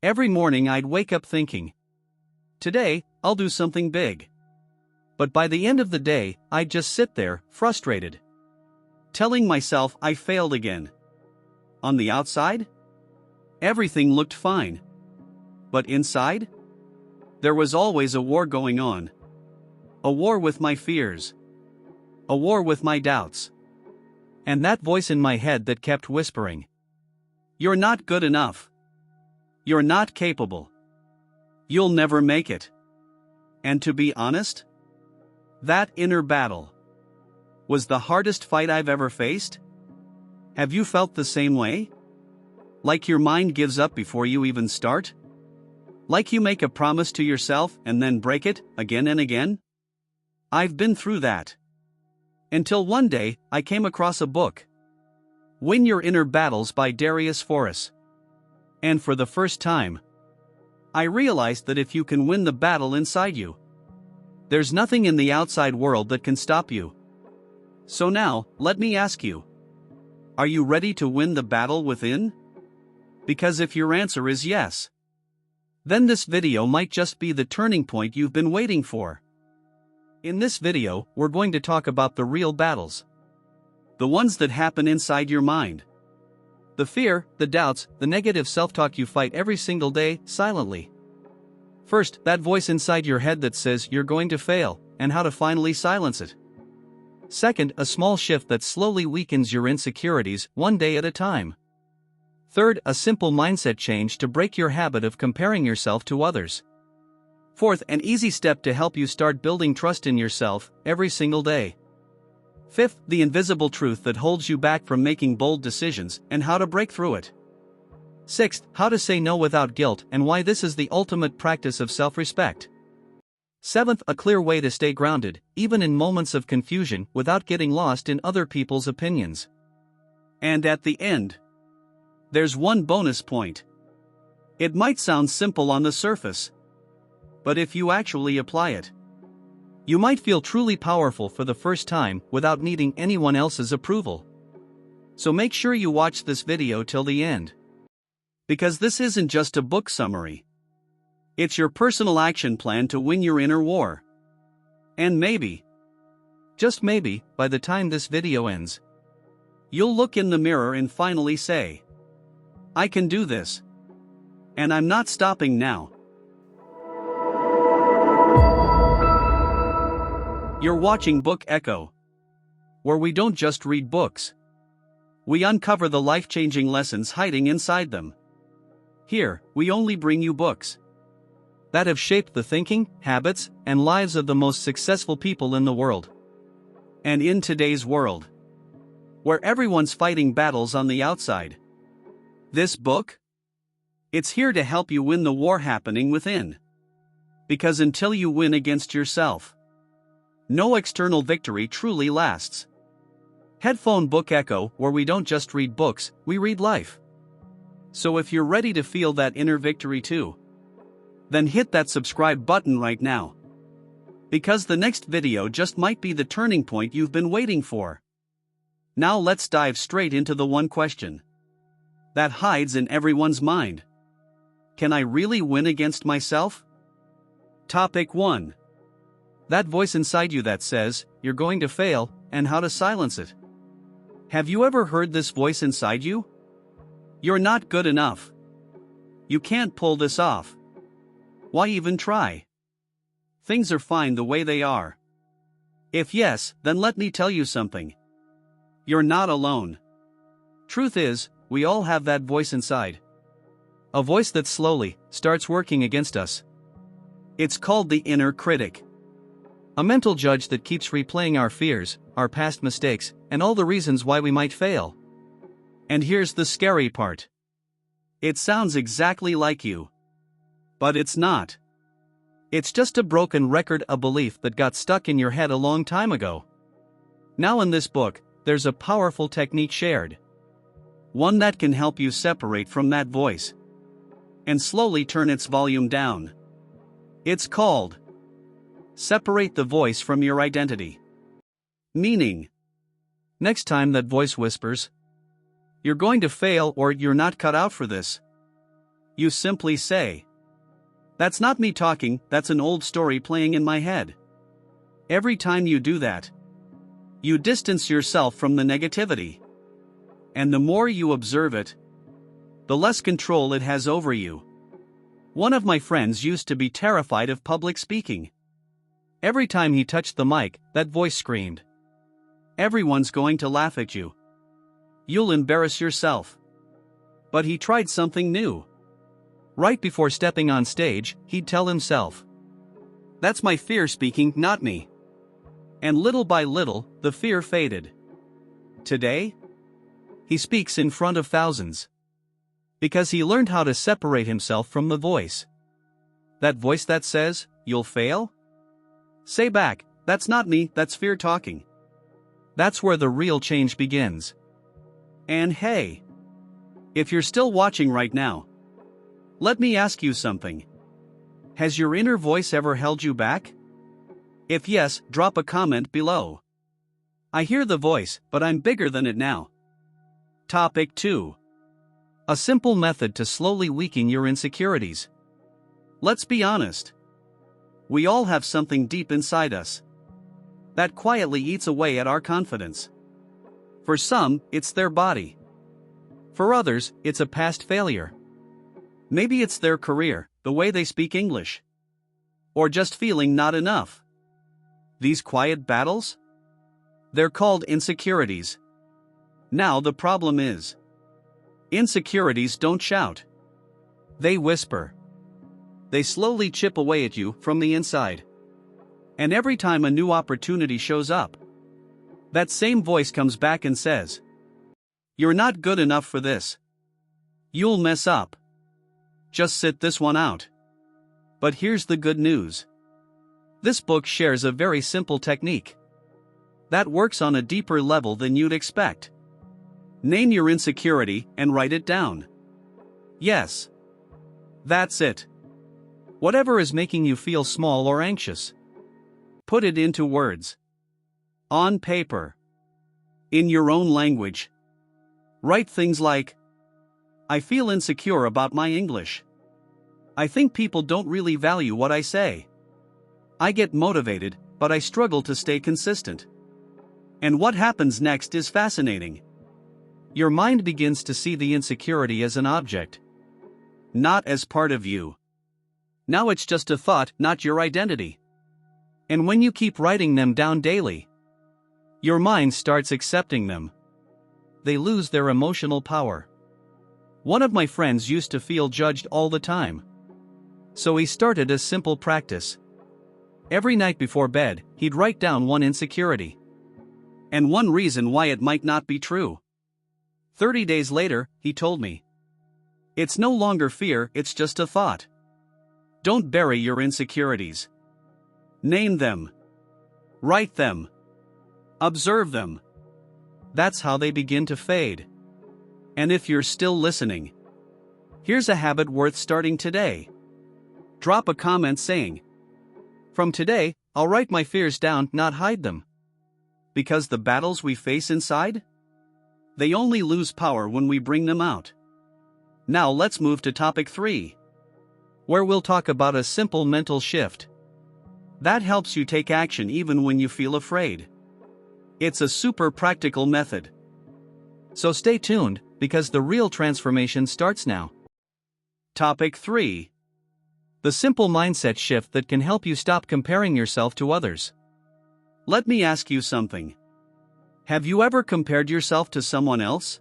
Every morning I'd wake up thinking, today, I'll do something big. But by the end of the day, I'd just sit there, frustrated, telling myself I failed again. On the outside, everything looked fine. But inside, there was always a war going on. A war with my fears. A war with my doubts. And that voice in my head that kept whispering, "You're not good enough. You're not capable. You'll never make it." And to be honest, that inner battle was the hardest fight I've ever faced. Have you felt the same way? Like your mind gives up before you even start? Like you make a promise to yourself and then break it again and again? I've been through that. Until one day, I came across a book, Win Your Inner Battles by Darius. And for the first time, I realized that if you can win the battle inside you, there's nothing in the outside world that can stop you. So now, let me ask you, are you ready to win the battle within? Because if your answer is yes, then this video might just be the turning point you've been waiting for. In this video, we're going to talk about the real battles. The ones that happen inside your mind. The fear, the doubts, the negative self-talk you fight every single day, silently. First, that voice inside your head that says you're going to fail, and how to finally silence it. Second, a small shift that slowly weakens your insecurities, one day at a time. Third, a simple mindset change to break your habit of comparing yourself to others. Fourth, an easy step to help you start building trust in yourself, every single day. Fifth, the invisible truth that holds you back from making bold decisions, and how to break through it. Sixth, how to say no without guilt, and why this is the ultimate practice of self-respect. Seventh, a clear way to stay grounded, even in moments of confusion, without getting lost in other people's opinions. And at the end, there's one bonus point. It might sound simple on the surface, but if you actually apply it, you might feel truly powerful for the first time without needing anyone else's approval. So make sure you watch this video till the end. Because this isn't just a book summary. It's your personal action plan to win your inner war. And maybe, just maybe, by the time this video ends, you'll look in the mirror and finally say, I can do this. And I'm not stopping now. You're watching Book Echo, where we don't just read books. We uncover the life-changing lessons hiding inside them. Here, we only bring you books that have shaped the thinking, habits, and lives of the most successful people in the world. And in today's world, where everyone's fighting battles on the outside, this book? It's here to help you win the war happening within. Because until you win against yourself, no external victory truly lasts. Headphone Book Echo, where we don't just read books, we read life. So if you're ready to feel that inner victory too, then hit that subscribe button right now. Because the next video just might be the turning point you've been waiting for. Now let's dive straight into the one question that hides in everyone's mind. Can I really win against myself? Topic 1. That voice inside you that says, you're going to fail, and how to silence it. Have you ever heard this voice inside you? You're not good enough. You can't pull this off. Why even try? Things are fine the way they are. If yes, then let me tell you something. You're not alone. Truth is, we all have that voice inside. A voice that slowly starts working against us. It's called the inner critic. A mental judge that keeps replaying our fears, our past mistakes, and all the reasons why we might fail. And here's the scary part. It sounds exactly like you. But it's not. It's just a broken record, a belief that got stuck in your head a long time ago. Now in this book, there's a powerful technique shared. One that can help you separate from that voice and slowly turn its volume down. It's called Separate the Voice from Your Identity. Meaning, next time that voice whispers, you're going to fail or you're not cut out for this, You simply say, "That's not me talking, that's an old story playing in my head." Every time you do that, you distance yourself from the negativity. And the more you observe it, the less control it has over you. One of my friends used to be terrified of public speaking. Every time he touched the mic, that voice screamed, "Everyone's going to laugh at you. You'll embarrass yourself." But he tried something new. Right before stepping on stage, he'd tell himself, "That's my fear speaking, not me." And little by little, the fear faded. Today, he speaks in front of thousands. Because he learned how to separate himself from the voice. That voice that says, "You'll fail?" Say back, "That's not me, that's fear talking." That's where the real change begins. And hey, if you're still watching right now, let me ask you something. Has your inner voice ever held you back? If yes, drop a comment below. I hear the voice, but I'm bigger than it now. Topic 2. A simple method to slowly weaken your insecurities. Let's be honest. We all have something deep inside us that quietly eats away at our confidence. For some, it's their body. For others, it's a past failure. Maybe it's their career, the way they speak English. Or just feeling not enough. These quiet battles? They're called insecurities. Now the problem is, insecurities don't shout. They whisper. They slowly chip away at you from the inside. And every time a new opportunity shows up, that same voice comes back and says, "You're not good enough for this. You'll mess up. Just sit this one out." But here's the good news. This book shares a very simple technique that works on a deeper level than you'd expect. Name your insecurity and write it down. Yes. That's it. Whatever is making you feel small or anxious, put it into words. On paper. In your own language. Write things like, "I feel insecure about my English. I think people don't really value what I say. I get motivated, but I struggle to stay consistent." And what happens next is fascinating. Your mind begins to see the insecurity as an object, not as part of you. Now it's just a thought, not your identity. And when you keep writing them down daily, your mind starts accepting them. They lose their emotional power. One of my friends used to feel judged all the time. So he started a simple practice. Every night before bed, he'd write down one insecurity. And one reason why it might not be true. 30 days later, he told me, "It's no longer fear, it's just a thought." Don't bury your insecurities. Name them. Write them. Observe them. That's how they begin to fade. And if you're still listening, here's a habit worth starting today. Drop a comment saying, "From today, I'll write my fears down, not hide them." Because the battles we face inside, they only lose power when we bring them out. Now let's move to topic 3, where we'll talk about a simple mental shift that helps you take action even when you feel afraid. It's a super practical method. So stay tuned, because the real transformation starts now. Topic 3. The simple mindset shift that can help you stop comparing yourself to others. Let me ask you something. Have you ever compared yourself to someone else?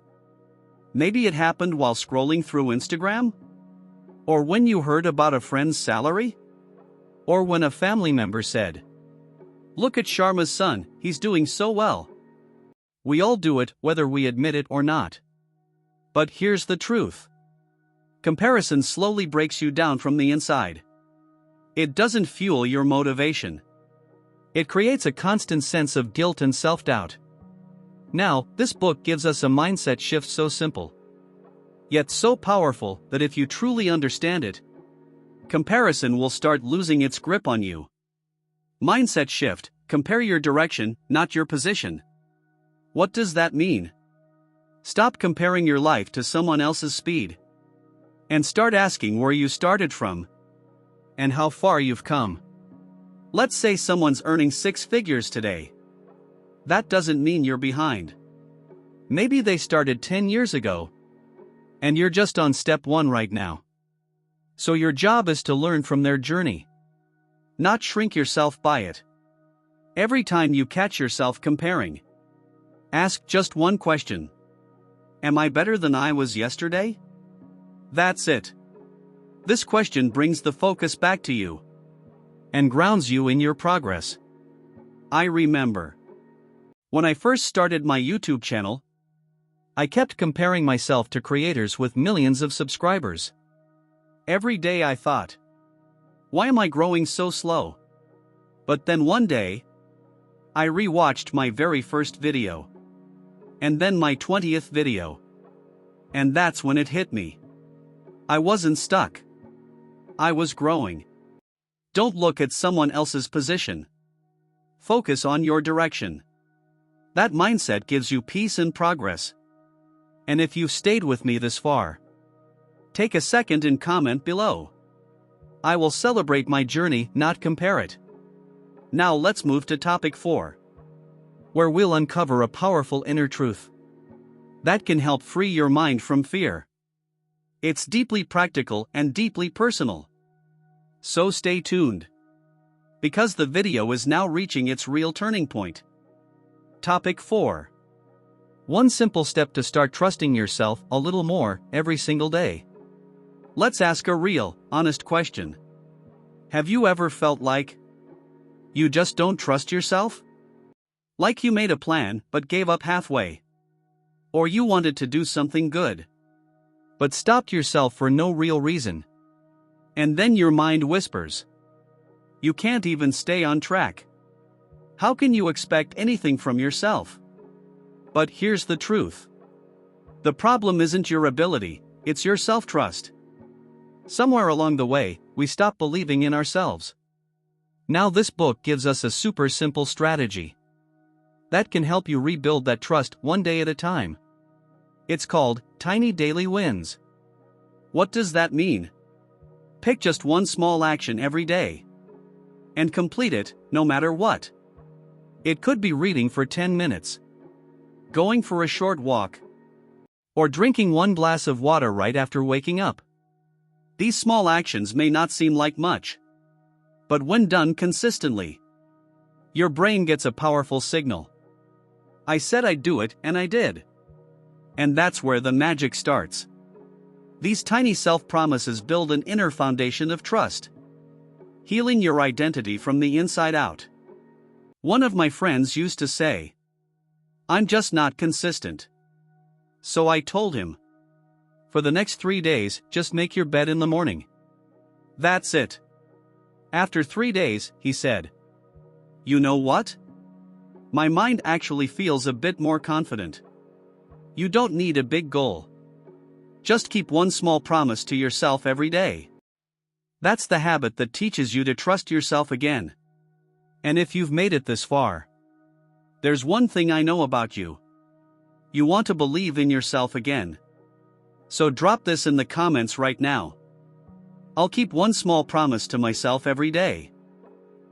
Maybe it happened while scrolling through Instagram? Or when you heard about a friend's salary? Or when a family member said, "Look at Sharma's son, he's doing so well." We all do it, whether we admit it or not. But here's the truth. Comparison slowly breaks you down from the inside. It doesn't fuel your motivation. It creates a constant sense of guilt and self-doubt. Now, this book gives us a mindset shift so simple, yet so powerful that if you truly understand it, comparison will start losing its grip on you. Mindset shift: compare your direction, not your position. What does that mean? Stop comparing your life to someone else's speed. And start asking where you started from and how far you've come. Let's say someone's earning 6 figures today. That doesn't mean you're behind. Maybe they started 10 years ago, and you're just on step 1 right now. So your job is to learn from their journey, not shrink yourself by it. Every time you catch yourself comparing, ask just one question. Am I better than I was yesterday? That's it. This question brings the focus back to you and grounds you in your progress. I remember when I first started my YouTube channel, I kept comparing myself to creators with millions of subscribers. Every day I thought, why am I growing so slow? But then one day, I re-watched my very first video, and then my 20th video. And that's when it hit me. I wasn't stuck. I was growing. Don't look at someone else's position. Focus on your direction. That mindset gives you peace and progress. And if you've stayed with me this far, take a second and comment below. I will celebrate my journey, not compare it. Now let's move to topic 4, where we'll uncover a powerful inner truth that can help free your mind from fear. It's deeply practical and deeply personal. So stay tuned, because the video is now reaching its real turning point. Topic 4. One simple step to start trusting yourself a little more every single day. Let's ask a real, honest question. Have you ever felt like you just don't trust yourself? Like you made a plan but gave up halfway? Or you wanted to do something good, but stopped yourself for no real reason? And then your mind whispers, you can't even stay on track. How can you expect anything from yourself? But here's the truth. The problem isn't your ability, it's your self-trust. Somewhere along the way, we stop believing in ourselves. Now this book gives us a super simple strategy that can help you rebuild that trust one day at a time. It's called Tiny Daily Wins. What does that mean? Pick just one small action every day and complete it, no matter what. It could be reading for 10 minutes, going for a short walk, or drinking one glass of water right after waking up. These small actions may not seem like much, but when done consistently, your brain gets a powerful signal. I said I'd do it, and I did. And that's where the magic starts. These tiny self-promises build an inner foundation of trust, healing your identity from the inside out. One of my friends used to say, I'm just not consistent. So I told him, for the next 3 days, just make your bed in the morning. That's it. After 3 days, he said, you know what? My mind actually feels a bit more confident. You don't need a big goal. Just keep one small promise to yourself every day. That's the habit that teaches you to trust yourself again. And if you've made it this far, there's one thing I know about you. You want to believe in yourself again. So drop this in the comments right now. I'll keep one small promise to myself every day.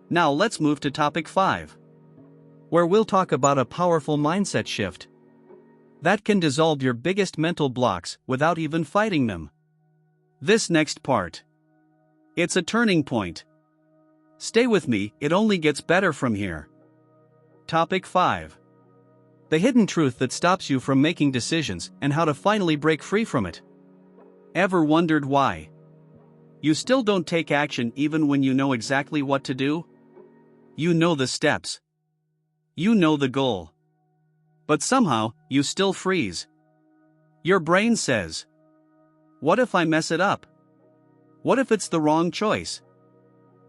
Now let's move to topic 5, where we'll talk about a powerful mindset shift that can dissolve your biggest mental blocks without even fighting them. This next part, it's a turning point. Stay with me, it only gets better from here. Topic 5. The hidden truth that stops you from making decisions and how to finally break free from it. Ever wondered why you still don't take action even when you know exactly what to do? You know the steps. You know the goal. But somehow, you still freeze. Your brain says, what if I mess it up? What if it's the wrong choice?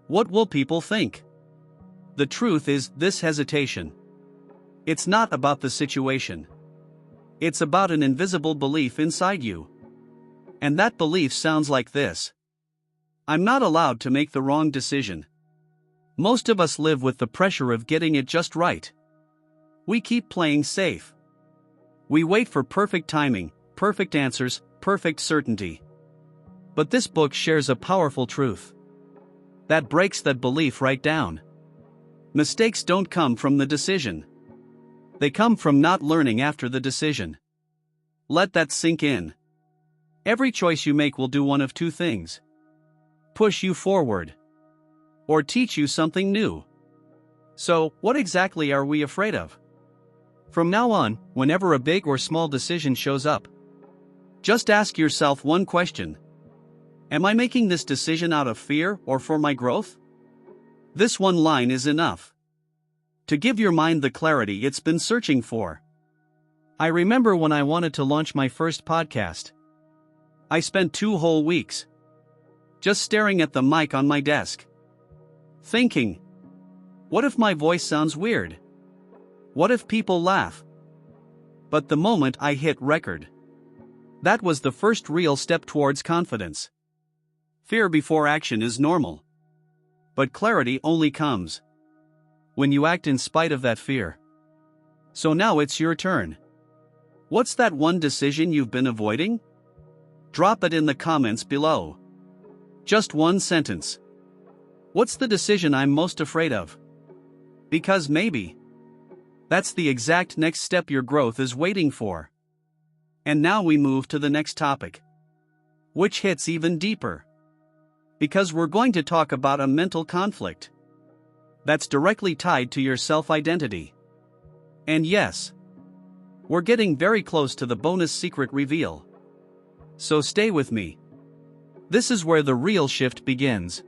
What will people think? The truth is, this hesitation, it's not about the situation. It's about an invisible belief inside you. And that belief sounds like this: I'm not allowed to make the wrong decision. Most of us live with the pressure of getting it just right. We keep playing safe. We wait for perfect timing, perfect answers, perfect certainty. But this book shares a powerful truth that breaks that belief right down. Mistakes don't come from the decision. They come from not learning after the decision. Let that sink in. Every choice you make will do one of two things: push you forward, or teach you something new. So, what exactly are we afraid of? From now on, whenever a big or small decision shows up, just ask yourself one question: am I making this decision out of fear or for my growth? This one line is enough to give your mind the clarity it's been searching for. I remember when I wanted to launch my first podcast. I spent 2 whole weeks just staring at the mic on my desk, thinking, what if my voice sounds weird? What if people laugh? But the moment I hit record, that was the first real step towards confidence. Fear before action is normal. But clarity only comes when you act in spite of that fear. So now it's your turn. What's that one decision you've been avoiding? Drop it in the comments below. Just one sentence. What's the decision I'm most afraid of? Because maybe that's the exact next step your growth is waiting for. And now we move to the next topic, which hits even deeper. Because we're going to talk about a mental conflict that's directly tied to your self-identity. And yes, we're getting very close to the bonus secret reveal. So stay with me. This is where the real shift begins.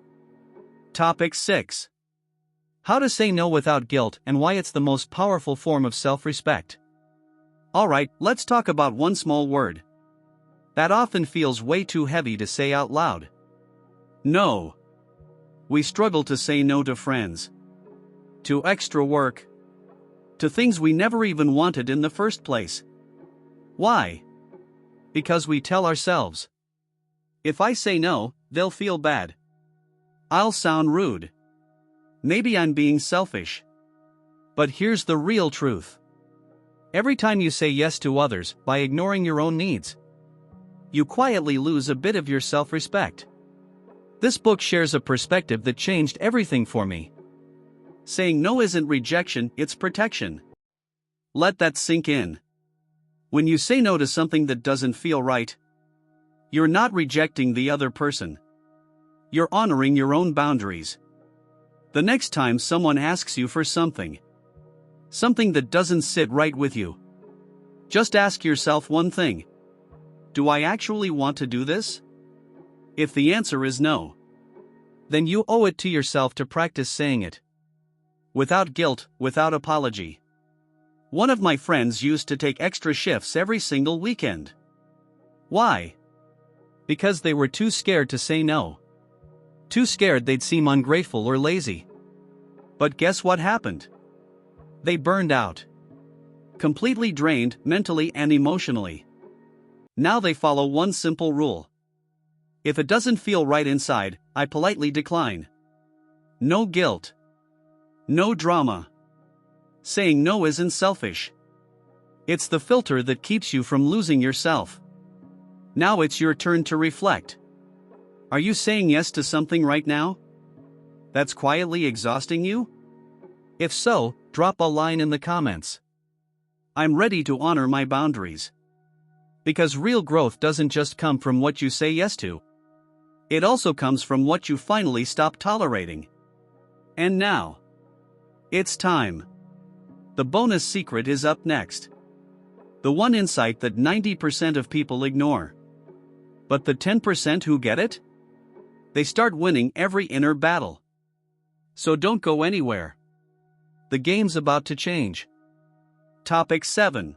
Topic 6. How to say no without guilt and why it's the most powerful form of self-respect. Alright, let's talk about one small word that often feels way too heavy to say out loud. No. We struggle to say no to friends, to extra work, to things we never even wanted in the first place. Why? Because we tell ourselves, if I say no, they'll feel bad. I'll sound rude. Maybe I'm being selfish. But here's the real truth. Every time you say yes to others by ignoring your own needs, you quietly lose a bit of your self-respect. This book shares a perspective that changed everything for me. Saying no isn't rejection, it's protection. Let that sink in. When you say no to something that doesn't feel right, you're not rejecting the other person. You're honoring your own boundaries. The next time someone asks you for something that doesn't sit right with you, just ask yourself one thing: do I actually want to do this? If the answer is no, then you owe it to yourself to practice saying it without guilt, without apology. One of my friends used to take extra shifts every single weekend. Why? Because they were too scared to say no. Too scared they'd seem ungrateful or lazy. But guess what happened? They burned out. Completely drained, mentally and emotionally. Now they follow one simple rule. If it doesn't feel right inside, I politely decline. No guilt. No drama. Saying no isn't selfish. It's the filter that keeps you from losing yourself. Now it's your turn to reflect. Are you saying yes to something right now that's quietly exhausting you? If so, drop a line in the comments. I'm ready to honor my boundaries. Because real growth doesn't just come from what you say yes to. It also comes from what you finally stop tolerating. And now, it's time. The bonus secret is up next. The one insight that 90% of people ignore. But the 10% who get it? They start winning every inner battle. So don't go anywhere. The game's about to change. Topic 7.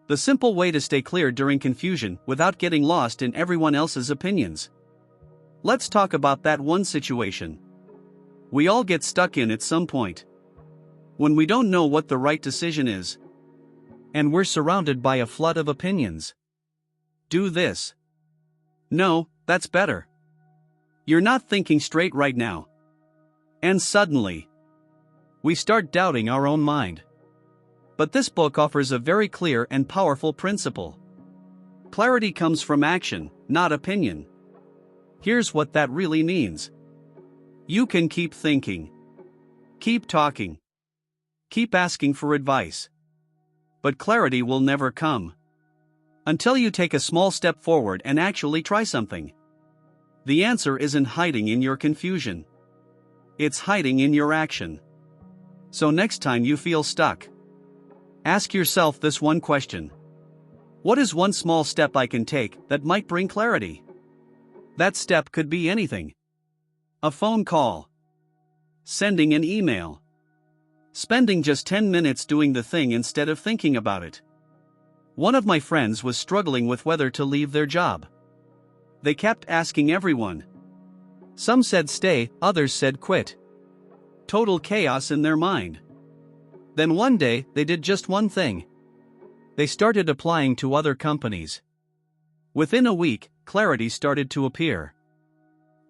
The simple way to stay clear during confusion without getting lost in everyone else's opinions. Let's talk about that one situation we all get stuck in at some point. When we don't know what the right decision is, and we're surrounded by a flood of opinions. Do this. No, that's better. You're not thinking straight right now. And suddenly, we start doubting our own mind. But this book offers a very clear and powerful principle. Clarity comes from action, not opinion. Here's what that really means. You can keep thinking. Keep talking. Keep asking for advice. But clarity will never come until you take a small step forward and actually try something. The answer isn't hiding in your confusion. It's hiding in your action. So next time you feel stuck, ask yourself this one question. What is one small step I can take that might bring clarity? That step could be anything. A phone call. Sending an email. Spending just 10 minutes doing the thing instead of thinking about it. One of my friends was struggling with whether to leave their job. They kept asking everyone. Some said stay, others said quit. Total chaos in their mind. Then one day, they did just one thing. They started applying to other companies. Within a week, clarity started to appear.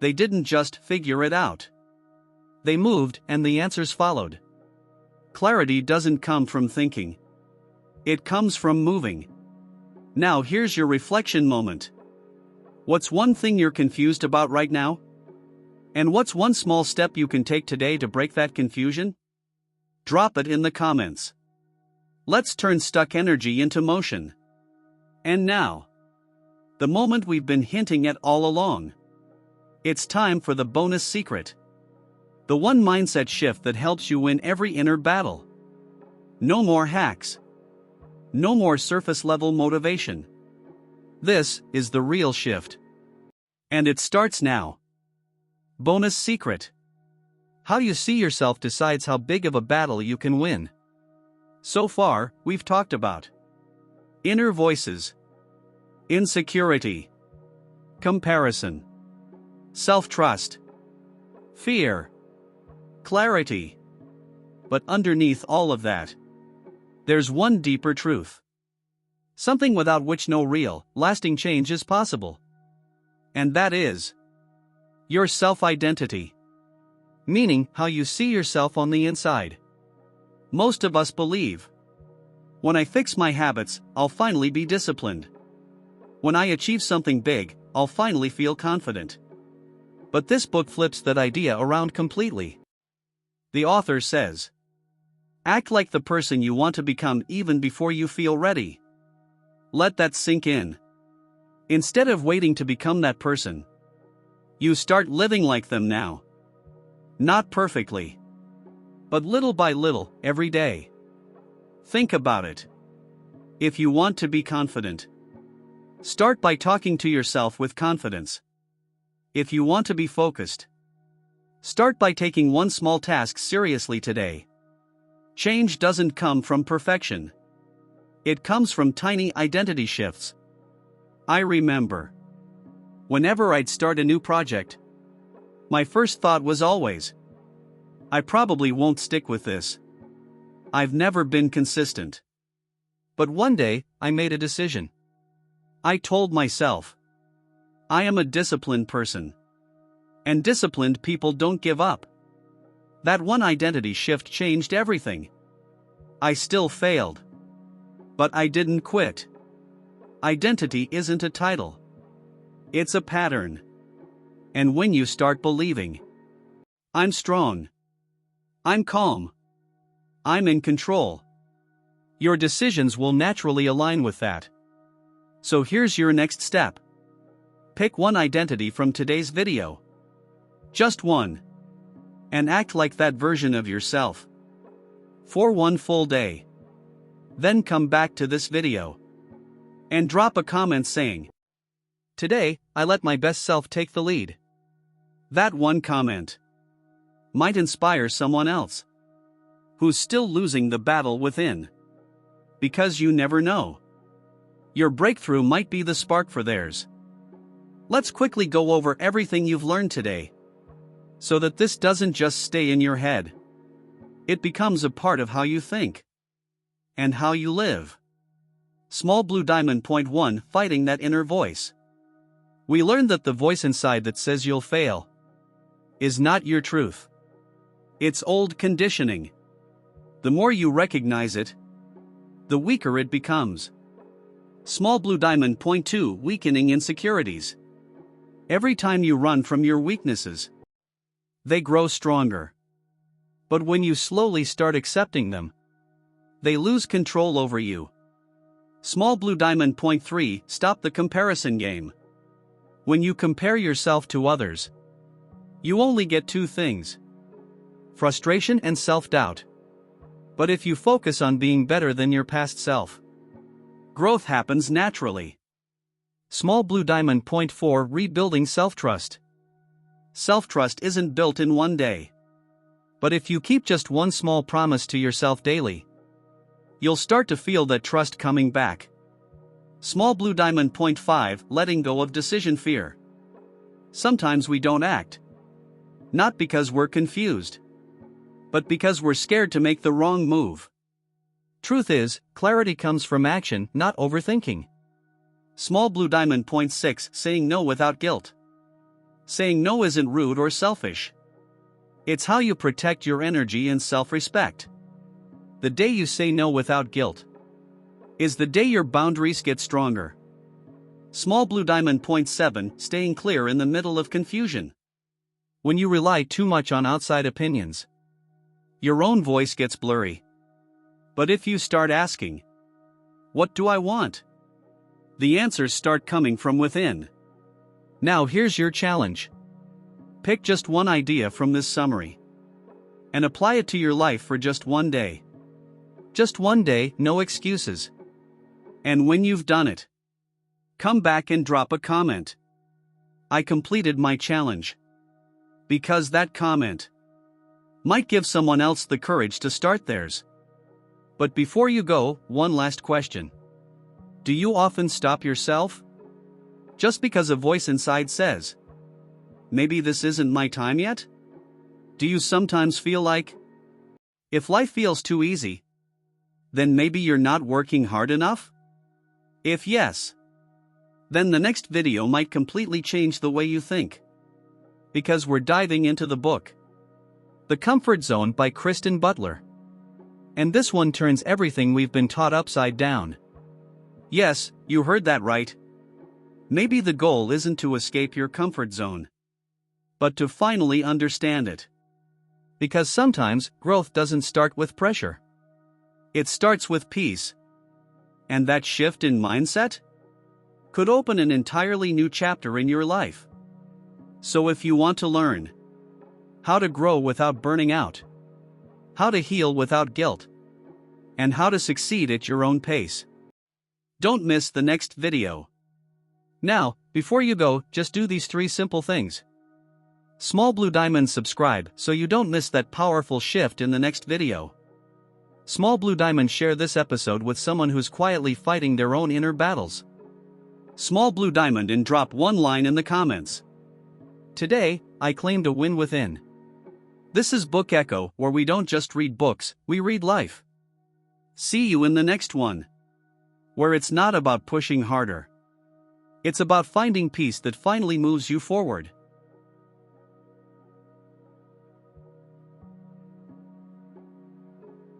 They didn't just figure it out. They moved, and the answers followed. Clarity doesn't come from thinking. It comes from moving. Now here's your reflection moment. What's one thing you're confused about right now? And what's one small step you can take today to break that confusion? Drop it in the comments. Let's turn stuck energy into motion. And now, the moment we've been hinting at all along. It's time for the bonus secret. The one mindset shift that helps you win every inner battle. No more hacks. No more surface level motivation. This is the real shift. And it starts now. Bonus secret. How you see yourself decides how big of a battle you can win. So far, we've talked about inner voices, insecurity, comparison, self-trust, fear, clarity. But underneath all of that, there's one deeper truth. Something without which no real, lasting change is possible. And that is your self-identity. Meaning how you see yourself on the inside. Most of us believe, when I fix my habits, I'll finally be disciplined. When I achieve something big, I'll finally feel confident. But this book flips that idea around completely. The author says, act like the person you want to become even before you feel ready. Let that sink in. Instead of waiting to become that person, you start living like them now. Not perfectly, but little by little, every day. Think about it. If you want to be confident, start by talking to yourself with confidence. If you want to be focused, start by taking one small task seriously today. Change doesn't come from perfection. It comes from tiny identity shifts. I remember, whenever I'd start a new project, my first thought was always, I probably won't stick with this. I've never been consistent. But one day, I made a decision. I told myself, I am a disciplined person. And disciplined people don't give up. That one identity shift changed everything. I still failed. But I didn't quit. Identity isn't a title. It's a pattern. And when you start believing, I'm strong, I'm calm, I'm in control, your decisions will naturally align with that. So here's your next step. Pick one identity from today's video. Just one. And act like that version of yourself. For one full day. Then come back to this video. And drop a comment saying, today, I let my best self take the lead. That one comment might inspire someone else who's still losing the battle within. Because you never know. Your breakthrough might be the spark for theirs. Let's quickly go over everything you've learned today, so that this doesn't just stay in your head. It becomes a part of how you think and how you live. Small blue diamond. Point 1. Fighting that inner voice. We learned that the voice inside that says you'll fail is not your truth. It's old conditioning. The more you recognize it, the weaker it becomes. Small blue diamond. Point 2. Weakening insecurities. Every time you run from your weaknesses, they grow stronger. But when you slowly start accepting them, they lose control over you. Small blue diamond. Point 3. Stop the comparison game. When you compare yourself to others, you only get two things: frustration and self-doubt. But if you focus on being better than your past self, growth happens naturally. Small blue diamond. Point 4. Rebuilding self-trust. Self-trust isn't built in one day. But if you keep just one small promise to yourself daily, you'll start to feel that trust coming back. Small blue diamond. Point 5. Letting go of decision fear. Sometimes we don't act, not because we're confused, but because we're scared to make the wrong move. Truth is, clarity comes from action, not overthinking. Small blue diamond. Point 6. Saying no without guilt. Saying no isn't rude or selfish. It's how you protect your energy and self-respect. The day you say no without guilt is the day your boundaries get stronger. Small blue diamond. Point 7. Staying clear in the middle of confusion. When you rely too much on outside opinions, your own voice gets blurry. But if you start asking, "What do I want?" the answers start coming from within. Now here's your challenge. Pick just one idea from this summary and apply it to your life for just one day. Just one day, no excuses. And when you've done it, come back and drop a comment. I completed my challenge. Because that comment might give someone else the courage to start theirs. But before you go, one last question. Do you often stop yourself just because a voice inside says, "Maybe this isn't my time yet"? Do you sometimes feel like, if life feels too easy, then maybe you're not working hard enough? If yes, then the next video might completely change the way you think. Because we're diving into the book, The Comfort Zone by Kristen Butler. And this one turns everything we've been taught upside down. Yes, you heard that right. Maybe the goal isn't to escape your comfort zone, but to finally understand it. Because sometimes growth doesn't start with pressure. It starts with peace. And that shift in mindset could open an entirely new chapter in your life. So if you want to learn how to grow without burning out, how to heal without guilt, and how to succeed at your own pace, don't miss the next video. Now, before you go, just do these 3 simple things. Small blue diamond. Subscribe so you don't miss that powerful shift in the next video. Small blue diamond. Share this episode with someone who's quietly fighting their own inner battles. Small blue diamond. And drop one line in the comments. Today, I claimed a win within. This is Book Echo, where we don't just read books, we read life. See you in the next one, where it's not about pushing harder. It's about finding peace that finally moves you forward.